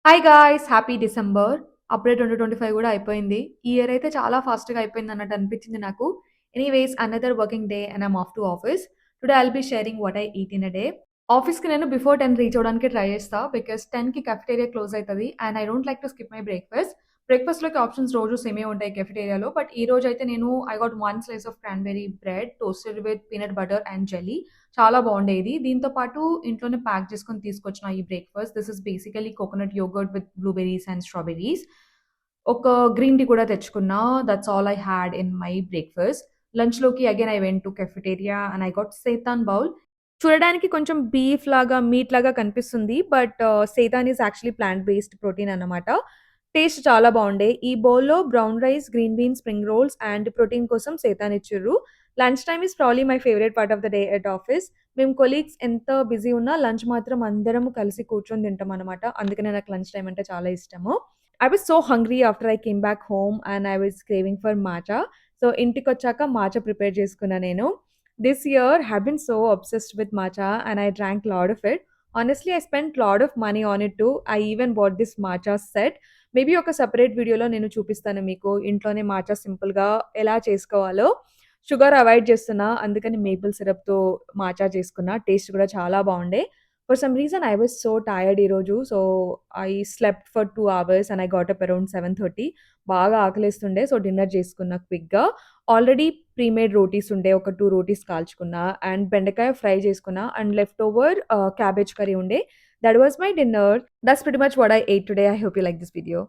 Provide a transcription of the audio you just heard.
Hi guys! Happy December. అప్పుడే 2025 గూడా అయిపోయింది. ఈ ఇయర్ అయితే చాలా ఫాస్ట్‌గా అయిపోయిందన్నట్టు అనిపించింది నాకు. Anyways another working day and I'm off to office. Today I'll be sharing what I eat in a day. ఆఫీస్‌కి నేను బిఫోర్ 10 రీచ్ అవ్వడానికి ట్రై చేస్తా. బికాజ్ 10కి కాఫెటేరియా క్లోజ్ అయితది. And I don't like to skip my breakfast. బ్రేక్‌ఫాస్ట్‌లోకి options రోజు సేమే ఉంటాయి కాఫెటేరియాలో. బట్ ఈ రోజైతే నేను I got 1 slice of cranberry bread toasted with peanut butter and jelly. చాలా బాగుండేది. దీంతో పాటు ఇంట్లోనే ప్యాక్ చేసుకొని తీసుకొచ్చిన ఈ breakfast. This is basically coconut yogurt with blueberries and strawberries. ఒక గ్రీన్ టీ కూడా తెచ్చుకున్నా. That's all I had in my breakfast. లంచ్‌లోకి again I went to cafeteria and I got seitan bowl. చూడడానికి కొంచెం బీఫ్ లాగా, మీట్ లాగా కనిపిస్తుంది. But seitan is actually plant based protein అన్నమాట. టేస్ట్ చాలా బావుండే. ఈ బౌల్‌లో brown rice, green beans, spring rolls and protein కోసం సేతాన్ ఇచ్చిర్రు. Lunch time is probably my favourite part of the day at office. మేము కొలీగ్స్ ఎంత బిజీ ఉన్నా లంచ్ మాత్రం అందరం కలిసి కూర్చొని తింటామనమాట. అందుకనే నాకు లంచ్ టైమ్ అంటే చాలా ఇష్టము. I was so hungry after I came back home and I was craving for matcha. So ఇంటికొచ్చాక మాచా ప్రిపేర్ చేసుకున్నా నేను. This year have been so obsessed with matcha and I drank lot of it. Honestly, I spent lot of money on it too. I even bought this matcha set. Maybe ఒక separate వీడియోలో నేను చూపిస్తాను మీకు. ఇంట్లోనే matcha సింపుల్‌గా ఎలా చేసుకోవాలో. Sugar avoid చేస్తున్నా. అందుకని మేపుల్ సిరప్‌తో మాచా చేసుకున్నా. టేస్ట్ కూడా చాలా బావుండే. For some reason I was so tired ఈరోజు. So, I slept for 2 hours and I got up around 7:30. బాగా ఆకలేస్తుండే. సో, డిన్నర్ చేసుకున్నా క్విక్‌గా. ఆల్రెడీ ప్రీ మేడ్ రోటీస్ ఉండే. ఒక 2 రోటీస్ కాల్చుకున్నా అండ్ బెండకాయ ఫ్రై చేసుకున్నా and left over cabbage curry ఉండే. That was my dinner. That's pretty much what I ate today. I hope you like this video.